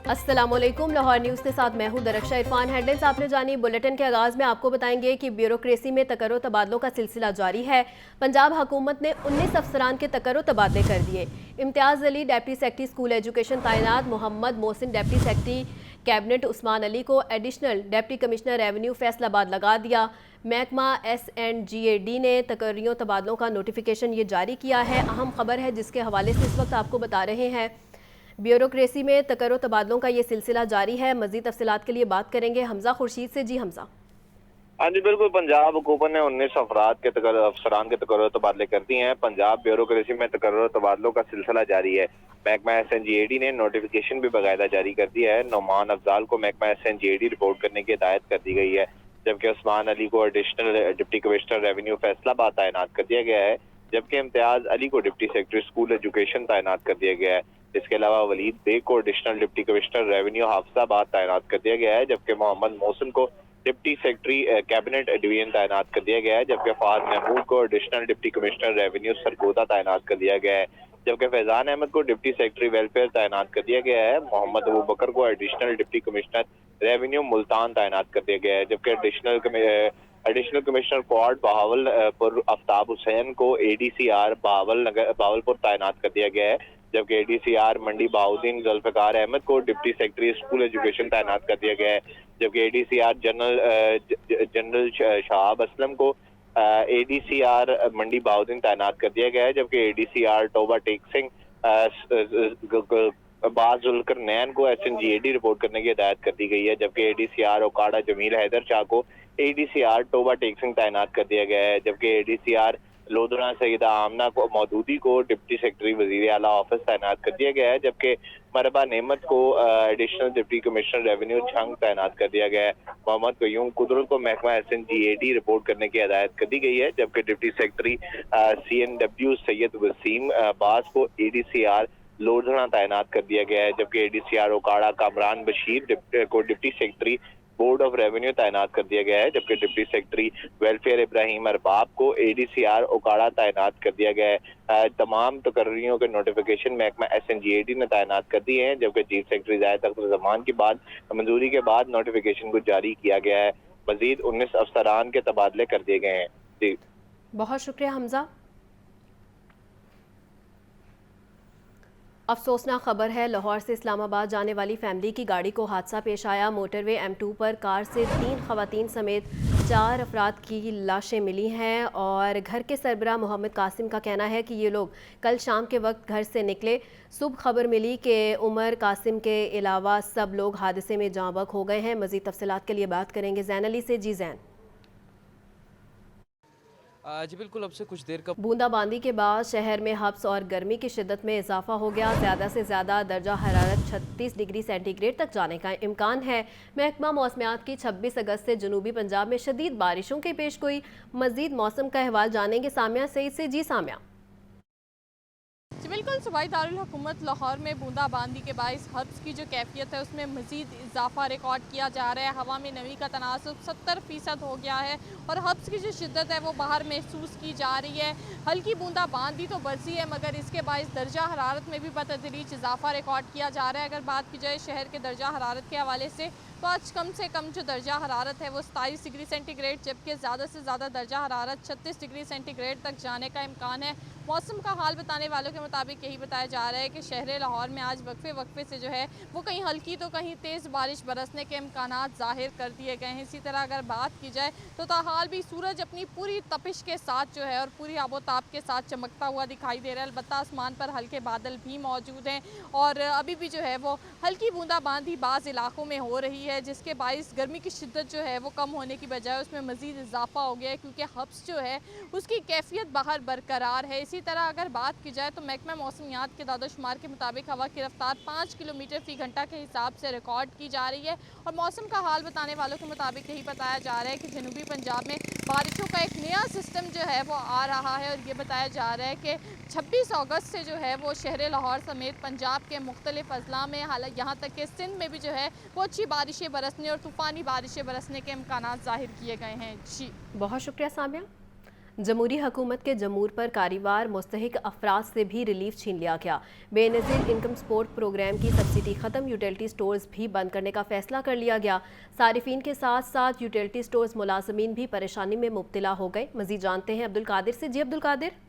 अस्सलामुअलैकुम। लाहौर न्यूज़ के साथ मैं हूं दरख्शा इरफान। हेडलाइंस आपने जानी। बुलेटिन के आगाज़ में आपको बताएंगे कि ब्यूरोक्रेसी में तकर्रो तबादलों का सिलसिला जारी है। पंजाब हुकूमत ने 19 अफसरान के तकर्रो तबादले कर दिए। Imtiaz Ali deputy secretary school education तैनात, Mohammad Mohsin deputy secretary cabinet, Usman Ali को additional deputy commissioner revenue Faisalabad लगा दिया। महकमा SNGAD ने तकर्रियों तबादलों का नोटिफिकेशन ये जारी किया है। अहम खबर है जिसके हवाले से इस वक्त आपको बता रहे हैं। ब्यूरोक्रेसी में तकर्रो तबादलों का ये सिलसिला जारी है। मजीद तफसीलात के लिए बात करेंगे हमजा खुर्शीद से। जी हमजा। हाँ जी बिल्कुल, पंजाब हुकूमत ने 19 अफसरान के तकर्रो तबादले कर दिए हैं। पंजाब ब्यूरोक्रेसी में तकर्रो तबादलों का सिलसिला जारी है। महकमा SNGAD ने नोटिफिकेशन भी बाकायदा जारी कर दिया है। नौमान अफजाल को महकमा SNGAD रिपोर्ट करने की हिदायत कर दी गई है, जबकि उस्मान अली को additional deputy commissioner revenue Faisalabad तैनात कर दिया गया है, जबकि इम्तियाज अली को डिप्टी सेक्रेटरी स्कूल एजुकेशन तैनात कर दिया गया है। इसके अलावा वलीद बेग को additional deputy commissioner revenue Hafizabad तैनात कर दिया गया है, जबकि मोहम्मद मोहसिन को डिप्टी सेक्रेटरी कैबिनेट डिवीजन तैनात कर दिया गया है, जबकि फहद महमूद को additional deputy commissioner revenue Sargodha तैनात कर दिया गया है, जबकि फैजान अहमद को डिप्टी सेक्रेटरी वेलफेयर तैनात कर दिया गया है। मोहम्मद अबू बकर को additional deputy commissioner revenue Multan तैनात कर दिया गया है, जबकि additional commissioner quad Bahawalpur Aftab Hussain को ADCR बहावलपुर तैनात कर दिया गया है, जबकि ADCR मंडी बहाउद्दीन जुल्फिकार अहमद को डिप्टी सेक्रेटरी स्कूल एजुकेशन तैनात कर दिया गया है, जबकि ADCR जनरल शहाब असलम को ADCR मंडी बहाउद्दीन तैनात कर दिया गया है, जबकि ADCR टोबा टेक सिंह बाजुलकर नैन को SNGAD रिपोर्ट करने की हिदायत कर दी गई है, जबकि ADCR ओकाड़ा जमील हैदर शाह को ADCR टोबा टेक सिंह तैनात कर दिया गया है, जबकि ADCR लोधरा सईदा आमना को मौदूदी को डिप्टी सेक्रेटरी वजीर आला ऑफिस तैनात कर दिया गया है, जबकि मरबा नेमत को एडिशनल डिप्टी कमिश्नर रेवेन्यू छंग तैनात कर दिया गया है। मोहम्मद कयूम कुदरत को महकमा SNGAD रिपोर्ट करने की हिदायत कर दी गई है, जबकि deputy secretary CNW Syed Waseem Abbas को ADCR लोधरा तैनात कर दिया गया है, जबकि ADCR ओकाड़ा कामरान बशीर को deputy secretary board of revenue तैनात कर दिया गया है, जबकि deputy secretary welfare Ibrahim Arbab को ADCR ओकाड़ा तैनात कर दिया गया है। तमाम तकर्रियों के नोटिफिकेशन महकमा SNGAD ने तैनात कर दिए हैं, जबकि चीफ सेक्रेटरी जायद अख्तर जमान की बाद मंजूरी के बाद नोटिफिकेशन को जारी किया गया है। मजीद 19 अफसरान के तबादले कर दिए गए हैं। जी बहुत शुक्रिया हमजा। अफसोसनाक खबर है, लाहौर से इस्लामाबाद जाने वाली फैमिली की गाड़ी को हादसा पेश आया। मोटरवे M2 पर कार से 3 खवातीन समेत 4 अफराद की लाशें मिली हैं और घर के सरबराह मोहम्मद कासिम का कहना है कि ये लोग कल शाम के वक्त घर से निकले। सुबह खबर मिली कि उमर कासिम के अलावा सब लोग हादसे में जाँ बहक हो गए हैं। मज़ीद तफसीलात के लिए बात करेंगे ज़ैन अली से। जी ज़ैन। जी बिल्कुल, अब से कुछ देर का बूंदाबांदी के बाद शहर में हब्स और गर्मी की शिद्दत में इजाफा हो गया। ज़्यादा से ज़्यादा दर्जा हरारत 36 डिग्री सेंटीग्रेड तक जाने का इम्कान है। महकमा मौसमियात की 26 अगस्त से जनूबी पंजाब में शदीद बारिशों की पेशगोई। मज़ीद मौसम का अहवाल जानेंगे सामिया सईद से। जी सामिया। बिल्कुल, सूबाई दारुल हुकूमत लाहौर में बूंदाबांदी के बाइस हब्स की जो कैफियत है उसमें मज़ीद इजाफा रिकॉर्ड किया जा रहा है। हवा में नमी का तनासुब 70% हो गया है और हब्स की जो शिद्दत है वो बाहर महसूस की जा रही है। हल्की बूंदाबांदी तो बरसी है, मगर इसके बाइस दर्जा हरारत में भी बतदरीज इजाफा रिकॉर्ड किया जा रहा है। अगर बात की जाए शहर के दर्जा हरारत के हवाले से तो आज कम से कम जो दर्जा हरारत है वो 27 डिग्री सेंटीग्रेड, जबकि ज़्यादा से ज़्यादा दर्जा हरारत 36 डिग्री सेंटीग्रेड तक जाने का इम्कान है। मौसम का हाल बताने वालों के मुताबिक यही बताया जा रहा है कि शहर लाहौर में आज वक्फे से जो है वो कहीं हल्की तो कहीं तेज़ बारिश बरसने के इम्कानात ज़ाहिर कर दिए गए हैं। इसी तरह अगर बात की जाए तो ताहाल भी सूरज अपनी पूरी तपिश के साथ जो है और पूरी आबोताब के साथ चमकता हुआ दिखाई दे रहा है। अलबत्ता आसमान पर हल्के बादल भी मौजूद हैं और अभी भी जो है वो हल्की बूंदाबांदी बाज़ इलाकों में हो रही है, जिसके बाइस गर्मी की शिद्दत जो है वो कम होने की बजाय उसमें मज़ीद इजाफा हो गया है, क्योंकि हब्स जो है उसकी कैफियत बाहर बरकरार है। इसी तरह अगर बात की जाए तो महकमा मौसमियात के दादोशुमार के मुताबिक हवा की रफ्तार 5 किलोमीटर फ़ी घंटा के हिसाब से रिकॉर्ड की जा रही है और मौसम का हाल बताने वालों के मुताबिक यही बताया जा रहा है कि जनूबी पंजाब में बारिशों का एक नया सिस्टम जो है वो आ रहा है और ये बताया जा रहा है कि 26 अगस्त से जो है वो शहर लाहौर समेत पंजाब के मुख्तलिफ अजला में, हालांकि यहाँ तक कि सिंध में भी जो है वो अच्छी बारिशें बरसने और तूफ़ानी बारिशें बरसने के इम्कानात ज़ाहिर किए गए हैं। जी बहुत शुक्रिया सामिया। जमहूरी हुकूमत के जमूर पर कारीवार मुस्तहिक अफराद से भी रिलीफ छीन लिया गया। बेनज़ीर इनकम सपोर्ट प्रोग्राम की सब्सिडी ख़त्म, यूटिलिटी स्टोर्स भी बंद करने का फैसला कर लिया गया। सारिफीन के साथ साथ यूटिलिटी स्टोर्स मुलाजमीन भी परेशानी में मुब्तला हो गए। मज़ीद जानते हैं अब्दुल कादिर से। जी अब्दुल कादिर।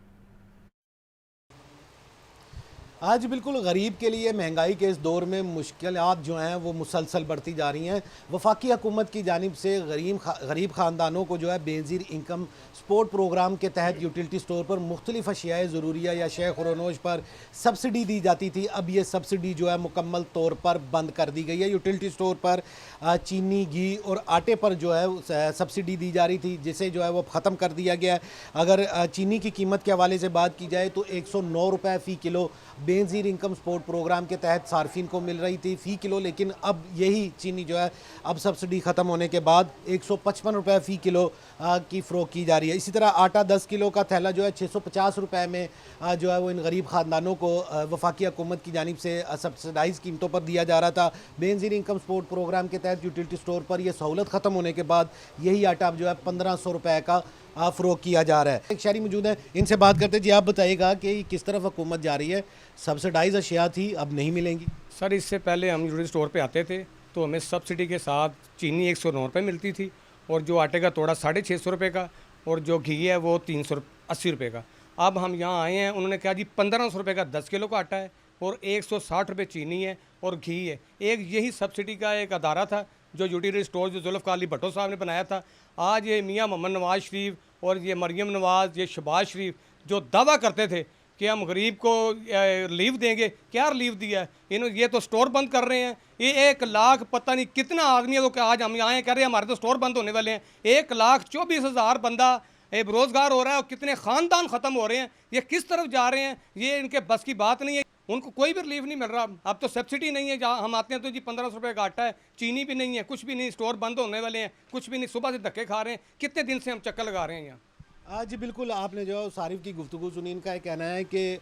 आज बिल्कुल गरीब के लिए महंगाई के इस दौर में मुश्किलात जो हैं वो मुसलसल बढ़ती जा रही हैं। वफाकी हुकूमत की जानिब से गरीब ख़ानदानों को जो है बेनज़ीर इनकम सपोर्ट प्रोग्राम के तहत यूटिलिटी स्टोर पर मुख्तलिफ़ अशियाए ज़रूरिया या शे खुरोनोश पर सब्सिडी दी जाती थी। अब ये सब्सिडी जो है मुकम्मल तौर पर बंद कर दी गई है। यूटिलिटी स्टोर पर चीनी, घी और आटे पर जो है सब्सिडी दी जा रही थी, जिसे जो है वो ख़त्म कर दिया गया है। अगर चीनी की कीमत के हवाले से बात की जाए तो 109 रुपये फ़ी kilo Benazir income support programme के तहत सार्फिन को मिल रही थी फ़ी किलो, लेकिन अब यही चीनी जो है अब सब्सिडी ख़त्म होने के बाद 155 रुपये फ़ी किलो की फ़रोख्त की जा रही है। इसी तरह आटा 10 किलो का थैला जो है 650 रुपये में जो है वो इन गरीब ख़ानदानों को वफाकी हुकूमत की जानिब से सब्सिडाइज़ कीमतों पर दिया जा रहा था। बेनज़ीर इनकम सपोर्ट प्रोग्राम के तहत यूटिलिटी स्टोर पर यह सहूलत ख़त्म होने के बाद यही आटा अब जो है 1500 रुपये का फ़रोख्त किया जा रहा है। एक शहरी मौजूद है, इनसे बात करते जी। आप बताइएगा कि किस तरफ हुकूमत जा रही है? सब्सिडाइज अशिया थी, अब नहीं मिलेंगी। सर, इससे पहले हम यूटिलिटी स्टोर पे आते थे तो हमें सब्सिडी के साथ चीनी 109 रुपये मिलती थी, और जो आटे का तोड़ा 650 रुपये का, और जो घी है वो 380 रुपये का। अब हम यहाँ आए हैं, उन्होंने कहा जी 1500 रुपये का 10 किलो का आटा है और 160 रुपये चीनी है और घी है। एक यही सब्सिडी का एक अदारा था जो यूटिलिटी स्टोर जो जुल्फ़िकार अली भुट्टो साहब ने बनाया था। आज ये मियाँ मोहम्मद नवाज़ शरीफ और ये मरियम नवाज़, ये शहबाज शरीफ जो दावा करते थे कि हम गरीब को रिलीफ देंगे, क्या रिलीफ दिया है इन्होंने? ये तो स्टोर बंद कर रहे हैं। ये 1 लाख पता नहीं कितना आदमी है तो आज हम आए कह रहे हैं हमारे तो स्टोर बंद होने वाले हैं। 1,24,000 बंदा बेरोज़गार हो रहा है और कितने ख़ानदान ख़त्म हो रहे हैं। ये किस तरफ जा रहे हैं, ये इनके बस की बात नहीं है। उनको कोई भी रिलीफ नहीं मिल रहा। अब तो सब्सिडी नहीं है, जहाँ हम आते हैं तो जी 1500 रुपये का आटा है, चीनी भी नहीं है, कुछ भी नहीं, स्टोर बंद होने वाले हैं, कुछ भी नहीं। सुबह से धक्के खा रहे हैं, कितने दिन से हम चक्कर लगा रहे हैं यहाँ। जी बिल्कुल, आपने जो सारिफ की गुफ्तगू सुनी, इनका ये कहना है कि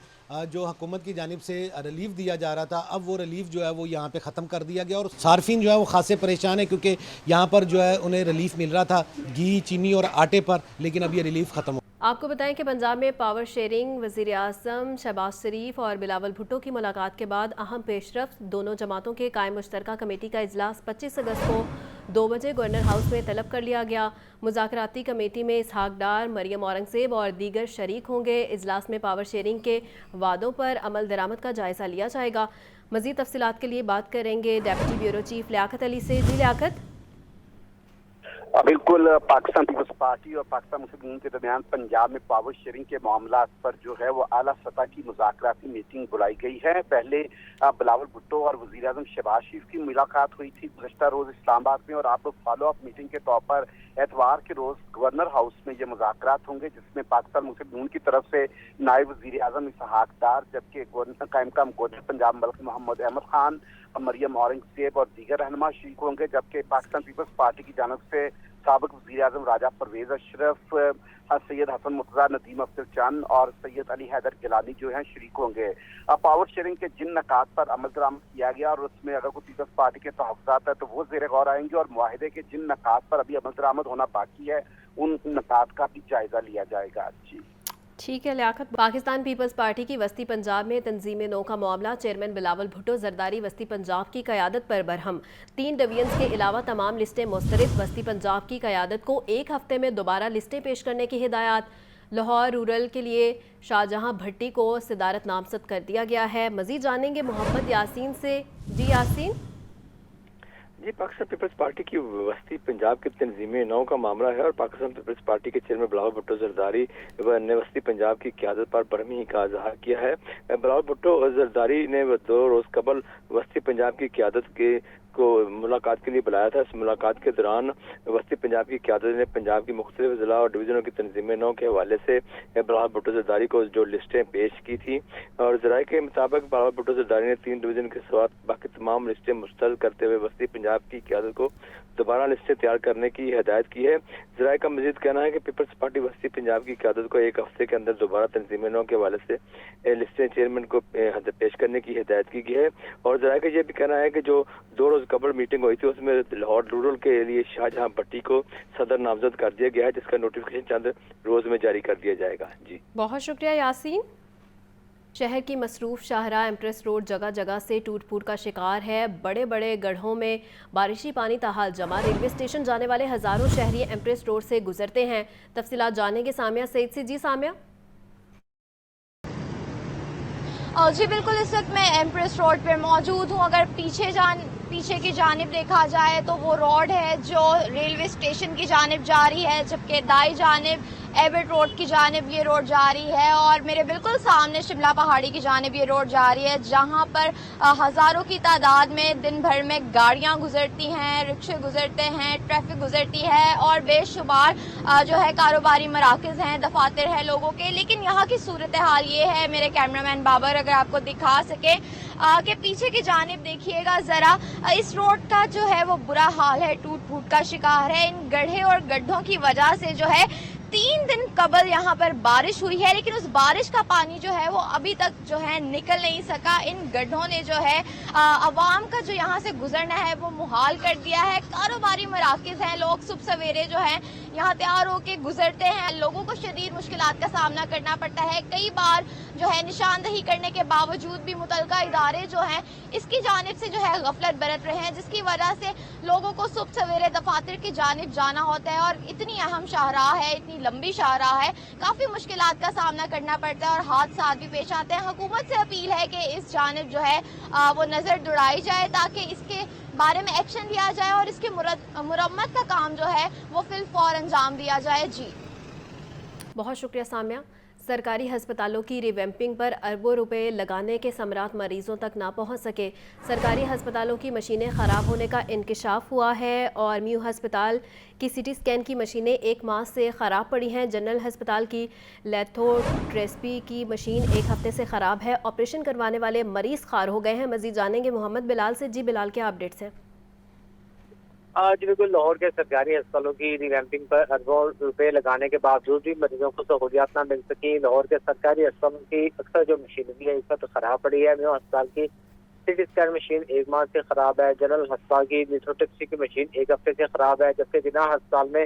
जो हुकूमत की जानिब से रिलीफ दिया जा रहा था, अब वो रिलीफ जो है वो यहाँ पे ख़त्म कर दिया गया और सार्फिन जो है वो खासे परेशान है, क्योंकि यहाँ पर जो है उन्हें रिलीफ मिल रहा था घी, चीनी और आटे पर, लेकिन अब ये रिलीफ ख़त्म हो। आपको बताएं कि पंजाब में पावर शेयरिंग, वज़ीर आज़म शहबाज शरीफ और बिलावल भुट्टो की मुलाकात के बाद अहम पेशरफ्त। दोनों जमातों के कायम मुश्तरका कमेटी का इजलास 25 अगस्त को 2 बजे गवर्नर हाउस में तलब कर लिया गया। मुज़ाकराती कमेटी में इसहाक डार, मरियम औरंगज़ेब और दीगर शरीक होंगे। इजलास में पावर शेयरिंग के वादों पर अमल दरामद का जायज़ा लिया जाएगा। मज़ीद तफसीलात के लिए बात करेंगे deputy bureau chief Liaquat Ali से। जी लियाकत। बिल्कुल, पाकिस्तान पीपल्स पार्टी और पाकिस्तान मुस्लिम लीग के दरमियान पंजाब में पावर शेयरिंग के मामलात पर जो है वो आला सतह की मुज़ाकराती मीटिंग बुलाई गई है। पहले बिलावल भुट्टो और वज़ीर आज़म शहबाज शरीफ की मुलाकात हुई थी गुज़श्ता रोज़ इस्लामाबाद में, और आप फॉलो अप मीटिंग के तौर पर एतवार के रोज़ गवर्नर हाउस में ये मुज़ाकरात होंगे, जिसमें पाकिस्तान मुस्लिम लीग की तरफ से नायब वज़ीर आज़म इसहाक डार, जबकि गवर्नर पंजाब मलिक मोहम्मद अहमद खान, मरियम औरंगज़ेब और दीगर रहनुमा शरीक होंगे। जबकि पाकिस्तान पीपल्स पार्टी की जानब से साबिक वज़ीर आज़म राजा परवेज़ अशरफ, सैयद हसन मुर्तज़ा, नदीम अफजल चंद और सैयद अली हैदर गिलानी जो हैं शरीक होंगे। पावर शेयरिंग के जिन नकात पर अमल दरामद किया गया और उसमें अगर कोई पीपल्स पार्टी के तहफ़्फ़ुज़ात है तो वो ज़ेर गौर आएंगे, और मुआहिदे के जिन नकात पर अभी अमल दरामद होना बाकी है उन नकात का भी जायज़ा लिया जाएगा। जी ठीक है लियाकत। पाकिस्तान पीपल्स पार्टी की वस्ती पंजाब में तंजीम नौ का मामला। चेयरमैन बिलावल भुट्टो जरदारी वस्ती पंजाब की क़यादत पर बरहम। 3 डिवीजन्स के अलावा तमाम लिस्टें मुस्तरद। वस्ती पंजाब की क़यादत को 1 हफ्ते में दोबारा लिस्टें पेश करने की हिदायत। लाहौर रूरल के लिए शाहजहां भट्टी को सदारत नामजद कर दिया गया है। मज़ीद जानेंगे मोहम्मद यासीन से। जी यासीन। जी, पाकिस्तान पीपल्स पार्टी की वस्ती पंजाब के तंजीम नौ का मामला है और पाकिस्तान पीपल्स पार्टी के चेयरमैन बिलावल भुट्टो जरदारी ने वस्ती पंजाब की क़यादत पर बरहमी का इज़हार किया है। बिलावल भुट्टो जरदारी ने 2 रोज़ कबल वस्ती पंजाब की क़यादत को मुलाकात के लिए बुलाया था। इस मुलाकात के दौरान वस्ती पंजाब की क़यादत ने पंजाब की मुख्तलिफ ज़िला और डिवीज़नों की तंजीम नौ के हवाले से बिलावल भुट्टो जरदारी को जो लिस्टें पेश की थी, और ज़राए के मुताबिक बिलावल भुट्टो जरदारी ने 3 डिवीज़न के साथ बाकी तमाम लिस्टें मुस्तरद करते हुए वस्ती पंजाब पंजाब की क़यादत को दोबारा लिस्टें तैयार करने की हिदायत की है। ज़राए का मजीद कहना है कि पीपल्स पार्टी वस्ती पंजाब की क़यादत को एक हफ्ते के अंदर दोबारा तंजीम नौ के हवाले से लिस्टें चेयरमैन को पेश करने की हिदायत की गई है। और ज़राए का यह भी कहना है कि जो 2 रोज़ कबल मीटिंग हुई थी उसमें लाहौर रूरल के लिए शाहजहां भट्टी को सदर नामजद कर दिया गया है, जिसका नोटिफिकेशन चंद रोज़ में जारी कर दिया जाएगा। जी बहुत शुक्रिया यासीन। शहर की मसरूफ शाहराह एम्प्रेस रोड जगह जगह से टूट फूट का शिकार है। बड़े बड़े गड्ढों में बारिशी पानी ताहाल जमा। रेलवे स्टेशन जाने वाले हज़ारों शहरी एम्प्रेस रोड से गुजरते हैं। तफसीलात जानेंगे सामिया सईद से। जी सामिया। जी बिल्कुल, इस वक्त मैं एम्प्रेस रोड पर मौजूद हूँ। अगर पीछे की जानिब देखा जाए तो वो रोड है जो रेलवे स्टेशन की जानिब जा रही है, जबकि दाई जानिब एबट रोड की जानिब ये रोड जा रही है और मेरे बिल्कुल सामने शिमला पहाड़ी की जानिब ये रोड जा रही है, जहां पर हज़ारों की तादाद में दिन भर में गाड़ियां गुजरती हैं, रिक्शे गुजरते हैं, ट्रैफिक गुजरती है और बेशुमार जो है कारोबारी मराकज़ हैं, दफातर हैं लोगों के। लेकिन यहाँ की सूरत हाल ये है, मेरे कैमरामैन बाबर अगर आपको दिखा सके कि पीछे की जानिब देखिएगा ज़रा, इस रोड का जो है वो बुरा हाल है, टूट फूट का शिकार है। इन गड्ढे और गड्ढों की वजह से जो है 3 दिन कबल यहाँ पर बारिश हुई है, लेकिन उस बारिश का पानी जो है वो अभी तक जो है निकल नहीं सका। इन गड्ढों ने जो है अवाम का जो यहाँ से गुजरना है वो मुहाल कर दिया है। कारोबारी मराकिज़ हैं, लोग सुबह सवेरे जो है यहाँ तैयार होके गुजरते हैं। लोगों को शदीद मुश्किलात का सामना करना पड़ता है। कई बार जो है निशानदही करने के बावजूद भी मुतलका इदारे जो हैं इसकी जानिब से जो है गफलत बरत रहे हैं, जिसकी वजह से लोगों को सुबह सवेरे दफातर की जानिब जाना होता है और इतनी अहम शाहराह है, इतनी लंबी शाहराह है, काफ़ी मुश्किलात का सामना करना पड़ता है और हादसा भी पेश आते हैं। हुकूमत से अपील है कि इस जानिब जो है वो नज़र दौड़ाई जाए ताकि इसके बारे में एक्शन लिया जाए और इसकी मुरम्मत का काम जो है वो फिलफौर अंजाम दिया जाए। जी बहुत शुक्रिया सामिया। सरकारी हस्पतालों की रिवैम्पिंग पर अरबों रुपए लगाने के समरात मरीजों तक ना पहुंच सके। सरकारी हस्पतालों की मशीनें ख़राब होने का इंकशाफ हुआ है और म्यू हस्पताल की सीटी स्कैन की मशीनें 1 माह से ख़राब पड़ी हैं। जनरल हस्पताल की लेथोट्रेस्पी की मशीन 1 हफ्ते से ख़राब है। ऑपरेशन करवाने वाले मरीज़ खार हो गए हैं। मज़ीद जानेंगे मोहम्मद बिलाल से। जी बिलाल, क्या अपडेट्स हैं? आज बिल्कुल लाहौर के सरकारी अस्पतालों की रिवैम्पिंग पर अरबों रुपए लगाने के बावजूद भी मरीजों को सहूलियात न मिल सकी। लाहौर के सरकारी अस्पतालों की अक्सर जो मशीनरी है इस वक्त तो खराब पड़ी है। म्यू अस्पताल की सीटी स्कैन मशीन 1 माह से खराब है। जनरल अस्पताल की लिथोट्रिप्सी की मशीन 1 हफ्ते से खराब है, जबकि जिना अस्पताल में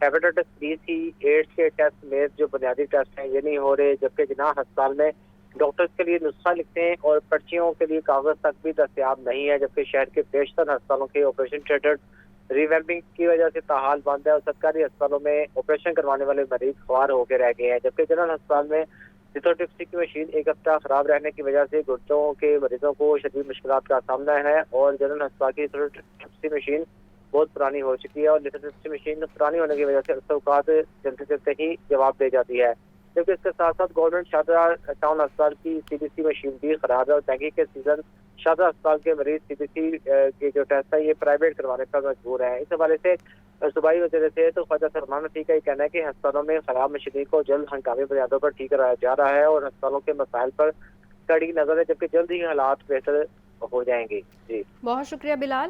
हेपेटाइटिस बी सी एड्स के टेस्ट में जो बुनियादी टेस्ट हैं ये नहीं हो रहे, जबकि जिना अस्पताल में डॉक्टर्स के लिए नुस्खा लिखते हैं और पर्चियों के लिए कागज तक भी दस्तियाब नहीं है, जबकि शहर के बेशतर अस्पतालों के ऑपरेशन थिएटर रिवैम्पिंग की वजह से ताहाल बंद है और सरकारी अस्पतालों में ऑपरेशन करवाने वाले मरीज ख्वार होकर रह गए हैं। जबकि जनरल अस्पताल में लिथोट्रिप्सी की मशीन 1 हफ्ता खराब रहने की वजह से गुर्दों के मरीजों को शदीद मुश्किलात का सामना है और जनरल अस्पताल की लिथोट्रिप्सी मशीन बहुत पुरानी हो चुकी है और लिथोट्रिप्सी मशीन पुरानी होने की वजह से अवकात चलते चलते ही जवाब दे जाती है। जबकि इसके साथ साथ गवर्नमेंट शाहजहां टाउन अस्पताल की सीबीसी मशीन भी खराब है और टैंकी के सीजन शाहजहां अस्पताल के मरीज सीबीसी के जो टेस्ट है ये प्राइवेट करवाने पर मजबूर है। इस हवाले से सूबाई वज़ीर सेहत तो ख्वाजा सलमान रफ़ी का ये कहना है कि अस्पतालों में खराब मशीनरी को जल्द हंगामी बुनियादों पर ठीक कराया जा रहा है और अस्पतालों के मसाइल पर कड़ी नजर है, जबकि जल्द ही हालात बेहतर हो जाएंगे। जी बहुत शुक्रिया बिलाल।